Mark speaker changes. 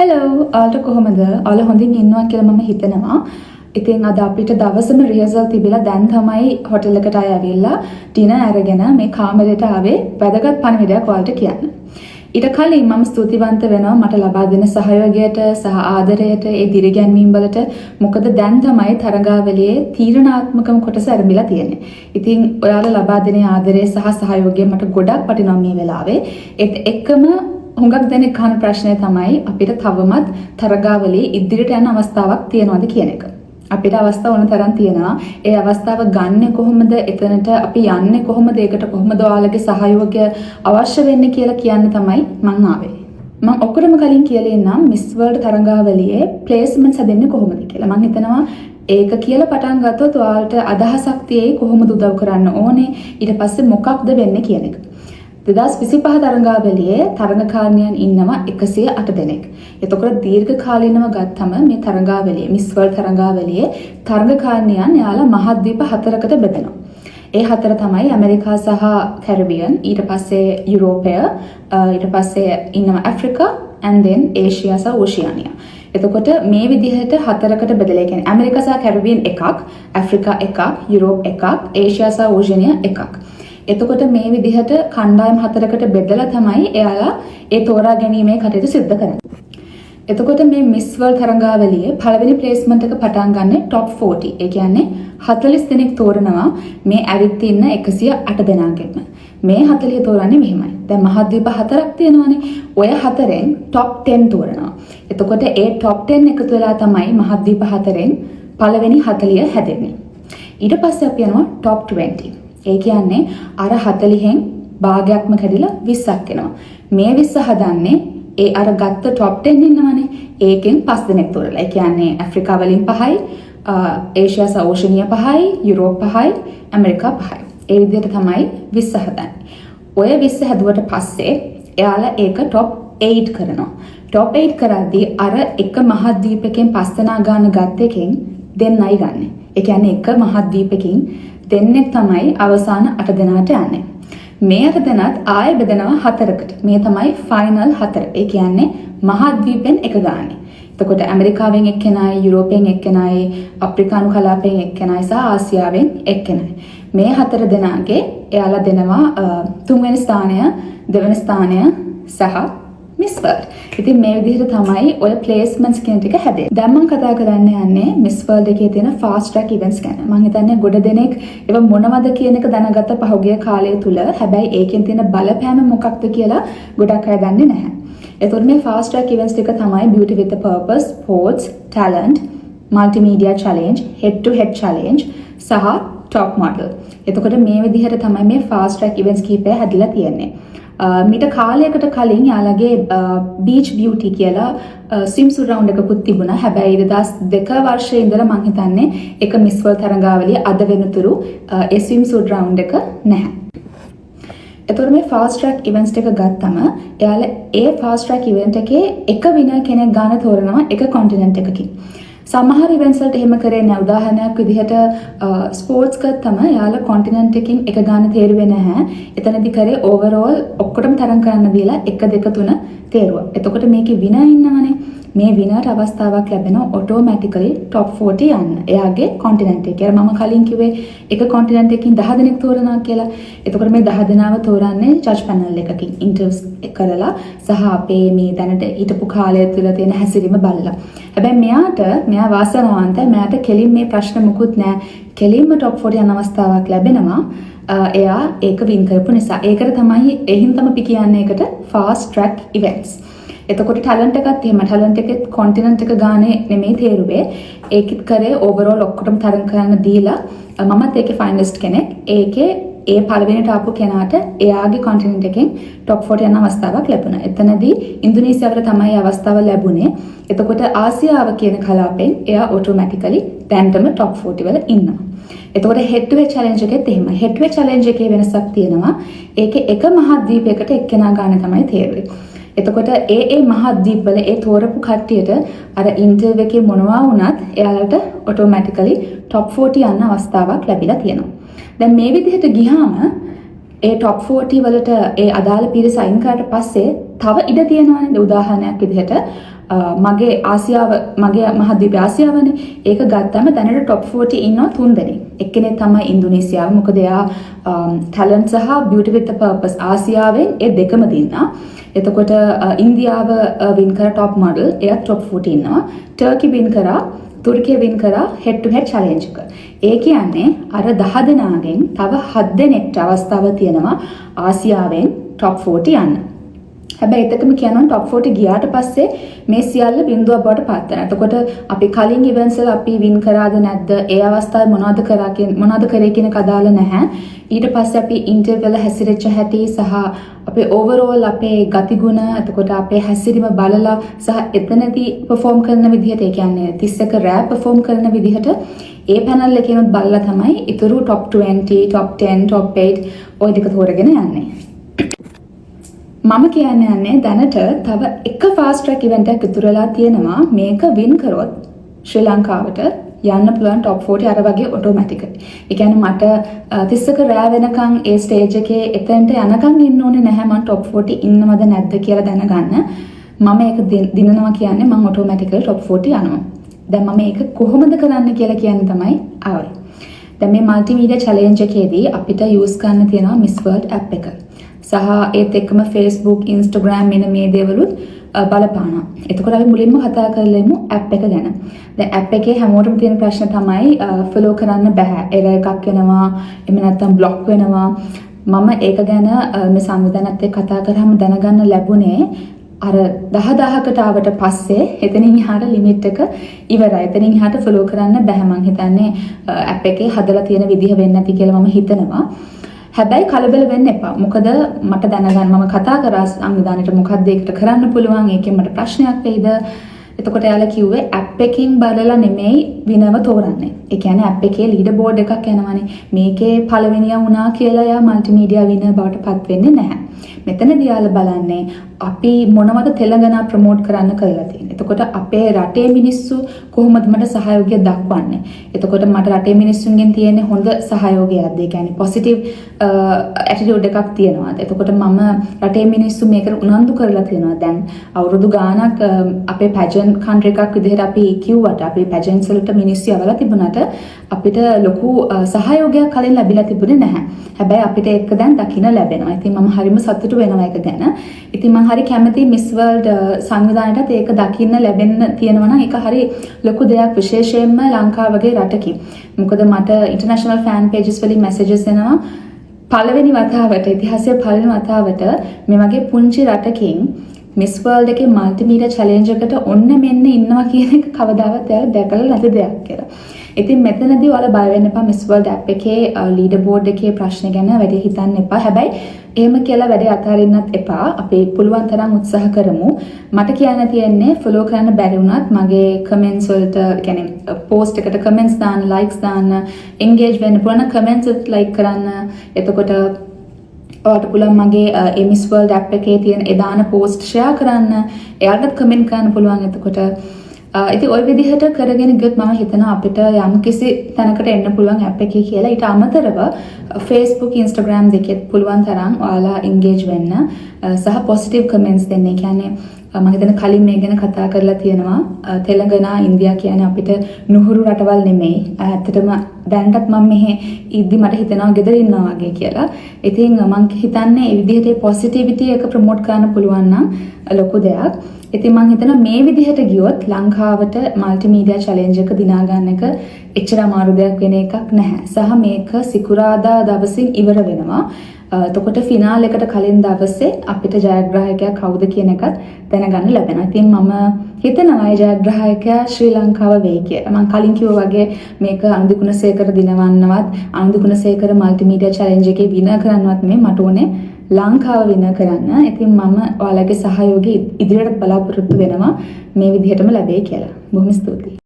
Speaker 1: Hello ඔයාලට කොහොමද? ඔයාලා හොඳින් ඉන්නවා කියලා මම හිතනවා. ඉතින් අද අපිට දවසම රිහර්සල් තිබිලා දැන් තමයි හොටෙල් එකට ආවිල්ලා ඩිනර් අරගෙන මේ කාමරයට ආවේ වැදගත් පණිවිඩයක් ඔයාලට කියන්න. ඊට කලින් මම ස්තුතිවන්ත වෙනවා මට ලබා දෙන සහයෝගයට සහ ආදරයට ඒ දිරිගැන්වීම් වලට. මොකද දැන් තමයි තරඟාවලියේ තීරණාත්මකම කොටස ආරම්භලා තියෙන්නේ. ඉතින් ඔයාලා ලබා දෙන ආදරය සහ සහයෝගය මට ගොඩක් වටිනවා මේ වෙලාවේ. ඒත් එක්කම හුඟක් දෙනෙක් අහන ප්‍රශ්නය තමයි අපිට තවමත් තරගාවලියේ ඉදිරියට යන අවස්ථාවක් තියෙනවද කියන එක. අපිට අවස්ථා ඕන තරම් තියෙනවා. ඒ අවස්ථාව ගන්න කොහොමද? එතනට අපි යන්නේ කොහොමද? ඒකට කොහොමද ඔයාලගේ සහයෝගය අවශ්‍ය වෙන්නේ කියලා කියන්න තමයි මම ආවේ. මම ඔක්කොටම කලින් කියලා ඉන්නම් මිස් වර්ල්ඩ් තරගාවලියේ ප්ලේස්මන්ට්ස් හදන්නේ කොහොමද කියලා. මම හිතනවා ඒක කියලා පටන් ගත්තොත් ඔයාලට අදහසක් තියෙයි කොහොමද උදව් කරන්න ඕනේ, ඊට පස්සේ මොකක්ද වෙන්නේ කියන එක. 2025 තරඟාවලියේ තරඟකාරණියන් ඉන්නවා 108 දෙනෙක්. එතකොට දීර්ඝ කාලීනව ගත්තම මේ තරඟාවලියේ මිස් වර්ල්ඩ් තරඟාවලියේ තරඟකාරණියන් යාලා මහද්වීප 4කට බෙදෙනවා. ඒ 4 තමයි ඇමරිකා සහ කැරිබියන්, ඊට පස්සේ යුරෝපය, ඊට පස්සේ ඉන්නවා ඇෆ්‍රිකා and then ඒෂියා සහ ඕෂියානියා. එතකොට මේ විදිහට 4කට බෙදලා කියන්නේ ඇමරිකා සහ කැරිබියන් එකක්, ඇෆ්‍රිකා එකක්, යුරෝප එකක්, ඒෂියා සහ ඕෂියානියා එකක්. එතකොට මේ විදිහට කණ්ඩායම් 4කට බෙදලා තමයි එයාලා ඒ තෝරා ගැනීමේ කටයුතු සිදු කරන්නේ. එතකොට මේ මිස් වර්ල්ඩ් තරඟාවලියේ පළවෙනි ප්ලේස්මන්ට් එක පටන් ගන්න top 40. ඒ කියන්නේ 40 දෙනෙක් තෝරනවා මේ ඇවිත් ඉන්න 108 දෙනාගෙන්ම. මේ 40 තෝරන්නේ මෙහෙමයි. දැන් මහද්වීප 4ක් තියෙනවානේ. ඔය 4ෙන් top 10 තෝරනවා. එතකොට ඒ top 10 එකතු වෙලා තමයි මහද්වීප 4ෙන් පළවෙනි 40 හැදෙන්නේ. ඊට පස්සේ අපි යනවා top 20. ඒ කියන්නේ අර 40න් භාගයක්ම කැඩිලා 20ක් එනවා. මේ 20 හදන්නේ ඒ අර ගත්ත top 10 ඉන්නවනේ. ඒකෙන් 5 දෙනෙක් තෝරලා. ඒ කියන්නේ ඇෆ්‍රිකා වලින් 5යි, ඒෂියා සහ ඕෂියානියා 5යි, යුරෝප 5යි, ඇමරිකා 5යි. ඒ විදිහට තමයි 20 හදන්නේ. ඔය 20 හැදුවට පස්සේ එයාලා ඒක top 8 කරනවා. top 8 කරද්දී අර එක මහද්වීපකෙන් 5 දෙනා ගන්න ගත්ත එකෙන් දෙන්නයි ගන්න. ඒ කියන්නේ එක මහද්වීපකින් දෙන්නෙක් තමයි අවසාන 8 දෙනාට යන්නේ. මේ 8 දෙනාත් ආයෙ බෙදනවා 4කට. මේ තමයි ෆයිනල් 4. ඒ කියන්නේ මහද්වීපෙන් එක ගානේ. එතකොට ඇමරිකාවෙන් එක්කෙනයි, යුරෝපයෙන් එක්කෙනයි, අප්‍රිකානු කලාපයෙන් එක්කෙනයි සහ ආසියාවෙන් එක්කෙනයි. මේ 4 දෙනාගේ එයාලා දෙනවා 3 වෙනි ස්ථානය, 2 වෙනි ස්ථානය සහ මිස් වර්ල්ඩ්. ඉතින් මේ විදිහට තමයි ඔය ප්ලේස්මන්ට්ස් කියන ටික හැදෙන්නේ. දැන් මම කතා කරන්න යන්නේ මිස් වර්ල්ඩ් එකේ තියෙන ෆාස්ට් ට්‍රැක් ඉවෙන්ට්ස් ගැන. මම හිතන්නේ ගොඩ දෙනෙක් ඒව මොනවද කියන එක දැනගත්ත පහුගිය කාලය තුල. හැබැයි ඒකෙන් තියෙන බලපෑම මොකක්ද කියලා ගොඩක් අය දන්නේ නැහැ. ඒතකොට මේ ෆාස්ට් ට්‍රැක් ඉවෙන්ට්ස් ටික තමයි Beauty with a Purpose, Sports, Talent, Multimedia Challenge, Head to Head Challenge සහ Top Model. එතකොට මේ විදිහට තමයි මේ ෆාස්ට් ට්‍රැක් ඉවෙන්ට්ස් කීපය හැදිලා තියෙන්නේ. මීට කාලයකට කලින් යාළගේ බීච් බියුටි කියලා ස්විම්සුට් රවුන්ඩ් එකකුත් තිබුණා. හැබැයි 2002 වර්ෂයේ ඉඳලා මම හිතන්නේ එක මිස් වර්ල්ඩ් තරඟාවලිය අද වෙනතුරු ඒ ස්විම්සුට් රවුන්ඩ් එක නැහැ. එතකොට මේ ෆාස්ට් ට්‍රැක් ඉවෙන්ට්ස් එක ගත්තම එයාලා ඒ ෆාස්ට් ට්‍රැක් ඉවෙන්ට් එකේ එක විනර් කෙනෙක් ගන්න තෝරනවා එක කොන්ටිනන්ට් එකකින්. සමහර ඉවෙන්ට්ස් වලට එහෙම කරේ නැහැ. උදාහරණයක් විදිහට ස්පෝර්ට්ස් ගත්තම යාලා කොන්ටිනන්ට් එකකින් එක ගන්න තේරුවේ නැහැ. එතනදී කරේ ඕවරෝල් ඔක්කොටම තරම් කරන්න දීලා 1 2 3 තේරුවා. එතකොට මේකේ විනර් ඉන්නවනේ. මේ විනර්ට අවස්ථාවක් ලැබෙනවා ඔටෝමැටිකලි top 40 යන්න. එයාගේ කොන්ටිනන්ට් එකේ. මම කලින් කිව්වේ එක කොන්ටිනන්ට් එකකින් 10 දෙනෙක් තෝරනවා කියලා. එතකොට මේ 10 දෙනාව තෝරන්නේ ජජ් පැනල් එකකින් ඉන්ටර්ව්ස් කරලා සහ අපේ මේ දැනට හිටපු කාලය තුළ තියෙන හැසිරීම බලලා. හැබැයි මෙයා වාසනාවන්තයි. මෙයාට කෙලින් මේ ප්‍රශ්න මුකුත් නැහැ. කෙලින්ම top 40 යන අවස්ථාවක් ලැබෙනවා. එයා ඒක වින් කරපු නිසා. ඒකට තමයි එහින් අපි කියන්නේ ඒකට fast track events. එතකොට ටැලන්ට් එකත් එහෙම ටැලන්ට් එකෙත් කොන්ටිනන්ට් එක ගානේ නෙමෙයි තේරුවේ. ඒකෙත් කරේ ඕවරෝල් ඔක්කොටම තරම් කරන්න දීලා මමත් ඒකේ ෆයිනලිස්ට් කෙනෙක්. ඒකේ ඒ පළවෙනිට ආපු කෙනාට එයාගේ කොන්ටිනන්ට් එකෙන් top 40 යන අවස්ථාවක් ලැබුණා. එතනදී ඉන්දුනීසියාවට තමයි අවස්ථාව ලැබුණේ. එතකොට ආසියාව කියන කලාපෙන් එයා ඔටෝමැටිකලි දැන්ටම top 40 වල ඉන්නවා. එතකොට head to head challenge එකෙත් එහෙමයි. head to head challenge එකේ වෙනසක් තියෙනවා. ඒකේ එක මහද්වීපයකට එක්කෙනා ගන්න තමයි තේරුවේ. එතකොට ඒ මහද්වීප වල ඒ තෝරපු කට්ටියට අර ඉන්ටර්වයුව එකේ මොනවා වුණත් එයාලට ඔටෝමැටිකලි top 40 යන අවස්ථාවක් ලැබිලා තියෙනවා. දැන් මේ විදිහට ගියාම ඒ top 40 වලට ඒ අදාළ පිරිස අයින් කරාට පස්සේ තව ඉඩ තියෙනවානේ. උදාහරණයක් විදිහට මගේ ආසියාව මගේ මහද්වීප ආසියාවනේ. ඒක ගත්තම දැනට top 40 ඉන්නවා 3 දෙනෙක්. එක්කෙනෙක් තමයි ඉන්දුනීසියාව. මොකද එයා talent සහ beauty with a purpose ආසියාවෙන් ඒ දෙකම දින්නා. එතකොට ඉන්දියාව වින් කර top model එයා top 40 ඉන්නවා. ටර්කි වින් කරා තුර්කිය වින් කරා head to head challenge එක. ඒ කියන්නේ අර 10 දෙනාගෙන් තව 7 දෙනෙක්ට අවස්ථාව තියෙනවා ආසියාවෙන් top 40 යන්න. හැබැයි එතකම කියනවා top 40 ගියාට පස්සේ මේ සියල්ල බිඳුවක් බවට පත් වෙනවා. එතකොට අපි කලින් events වල අපි වින් කරාද නැද්ද? ඒ අවස්ථාවේ මොනවද කරේ කියන කදාල නැහැ. ඊට පස්සේ අපි ඉන්ටර්විව් වල හැසිරෙච්ච හැටි සහ අපේ overall අපේ ගතිගුණ එතකොට අපේ හැසිරීම බලලා සහ එතනදී perform කරන විදිහට ඒ කියන්නේ 31 රෑ perform කරන විදිහට ඒ පැනල් එකේනොත් බලලා තමයි ඊතුරු top 20, top 10, top 8 ඔය ටික තෝරගෙන යන්නේ. මම කියන්නේ දැනට තව එක fast track event එකක් ඉතුරු වෙලා තියෙනවා. මේක win කරොත් ශ්‍රී ලංකාවට යන්න පුළුවන් top 40 අර වගේ automatically. ඒ කියන්නේ මට 31 රෑ වෙනකන් ඒ stage එකේ එතනට යනකන් ඉන්න ඕනේ නැහැ. මම top 40 ඉන්නවද නැද්ද කියලා දැනගන්න. මම ඒක දිනනවා කියන්නේ මම automatically top 40 යනවා. දැන් මම ඒක කොහොමද කරන්න කියලා කියන්න තමයි ආවේ. දැන් මේ multimedia challenge එකේදී අපිට use කරන්න තියෙනවා Miss World app එක. සහ ඒත් එක්කම Facebook, Instagram මෙන්න මේ දේවලුත් බලපානවා. එතකොට අපි මුලින්ම කතා කරලෙමු app එක ගැන. දැන් app එකේ හැමෝටම තියෙන ප්‍රශ්න තමයි follow කරන්න බෑ. error එකක් එනවා, එහෙම නැත්නම් block වෙනවා. මම ඒක ගැන මේ සංවිධානයත් එක්ක කතා කරාම දැනගන්න ලැබුණේ අර 10000කට ආවට පස්සේ එතනින් එහාට limit එක ඉවරයි. එතනින් එහාට follow කරන්න බෑ. මම හිතන්නේ app එකේ හදලා තියෙන විදිහ වෙන්නේ නැති කියලා මම හිතනවා. හැබැයි කලබල වෙන්න එපා. මොකද මට දැනගන්න මම කතා කරා සංවිධානයට මොකක්ද ඒකට කරන්න පුළුවන්. ඒකෙන් මට ප්‍රශ්නයක් වෙයිද? එතකොට එයාලා කිව්වේ app එකකින් බලලා නෙමෙයි විනව තෝරන්නේ. ඒ කියන්නේ app එකේ leader board එකක් යනවානේ. මේකේ පළවෙනියා වුණා කියලා එයා multimedia winner බවට පත් වෙන්නේ නැහැ. මෙතනදී යාලා බලන්නේ අපි මොනවද තෙලඟනා ප්‍රොමෝට් කරන්න කරලා තියෙන්නේ. එතකොට අපේ රටේ මිනිස්සු කොහොමද මට සහයෝගය දක්වන්නේ? එතකොට මට රටේ මිනිස්සුන්ගෙන් තියෙන හොඳ සහයෝගයක්ද? ඒ කියන්නේ positive attitude එකක් තියෙනවාද? එතකොට මම රටේ මිනිස්සු මේකට උනන්දු කරලා තියෙනවා. දැන් අවුරුදු ගාණක් අපේ pageant country එකක් විදිහට අපි කිව්වට අපි pageants වලට මිනිස්සු යවලා තිබුණාට අපිට ලොකු සහයෝගයක් කලින් ලැබිලා තිබුණේ නැහැ. හැබැයි අපිට ඒක දැන් දකින්න ලැබෙනවා. ඉතින් මම හරිම සතුටු වෙනවා ඒක ගැන. ඉතින් මම හරි කැමතියි Miss World සංවිධානයටත් ඒක දකින්න ලැබෙන්න තියෙනවා නම් ඒක හරි ලොකු දෙයක් විශේෂයෙන්ම ලංකාව වගේ රටකින්. මොකද මට international fan pages වලින් messages එනවා පළවෙනි වතාවට ඉතිහාසයේ පළවෙනි වතාවට මේ වගේ පුංචි රටකින් Miss World එකේ multimedia challenge එකට ඔන්න මෙන්න ඉන්නවා කියන එක කවදාවත් එයාලා දැකලා නැති දෙයක් කියලා. ඉතින් මෙතනදී ඔයාලා බය වෙන්න එපා Miss World app එකේ leader board එකේ ප්‍රශ්න ගැන වැඩි හිතන්න එපා. හැබැයි එහෙම කියලා වැඩි අතාරින්නත් එපා. අපි පුළුවන් තරම් උත්සාහ කරමු. මට කියන්න තියෙන්නේ follow කරන්න බැරි වුණත් මගේ comments වලට කියන්නේ post එකට comments දාන්න, likes දාන්න, engage වෙන්න පුළුවන් comments වලට like කරන්න. එතකොට ඔයාලට පුළුවන් මගේ Miss World app එකේ තියෙන එදාන post share කරන්න. එයාලට comment කරන්න පුළුවන්. එතකොට ඉතින් ওই විදිහට කරගෙන ගියොත් මම හිතනවා අපිට යම් කිසි තැනකට එන්න පුළුවන් app එකේ කියලා. ඊට අමතරව Facebook, Instagram දෙකෙත් පුළුවන් තරම් ඔයාලා engage වෙන්න සහ positive comments දෙන්න. ඒ කියන්නේ මම හිතන කලින් මේ ගැන කතා කරලා තියෙනවා. තෙලඟනා, ඉන්දියා කියන්නේ අපිට නුහුරු රටවල් නෙමෙයි. ඇත්තටම දැනටත් මම මෙහෙ ඉද්දි මට හිතෙනවා ගෙදර ඉන්නවා වගේ කියලා. ඉතින් මම හිතන්නේ මේ විදිහට positivity එක promote කරන්න පුළුවන් නම් ලොකු දෙයක්. ඉතින් මම හිතනවා මේ විදිහට ගියොත් ලංකාවට multimedia challenge එක දිනා ගන්න එක එච්චර අමාරු දෙයක් වෙන එකක් නැහැ. සහ මේක සිකුරාදා දවසින් ඉවර වෙනවා. එතකොට ෆිනාල් එකට කලින් දවසේ අපිට ජයග්‍රාහකයා කවුද කියන එකත් දැනගන්න ලැබෙනවා. ඉතින් මම හිතනවා ජයග්‍රාහකයා ශ්‍රී ලංකාව වෙයි කියලා. මම කලින් කිව්වා වගේ මේක අනුදි ගුණසේකර දිනවන්නවත් අනුදි ගුණසේකර multimedia challenge එකේ විනර් කරන්නවත් නෙමෙයි මට ඕනේ ලංකාව විනර් කරන්න. ඉතින් මම ඔයාලගේ සහයෝගය ඉදිරියට බලාපොරොත්තු වෙනවා මේ විදිහටම ලැබෙයි කියලා. බොහොම ස්තුතියි.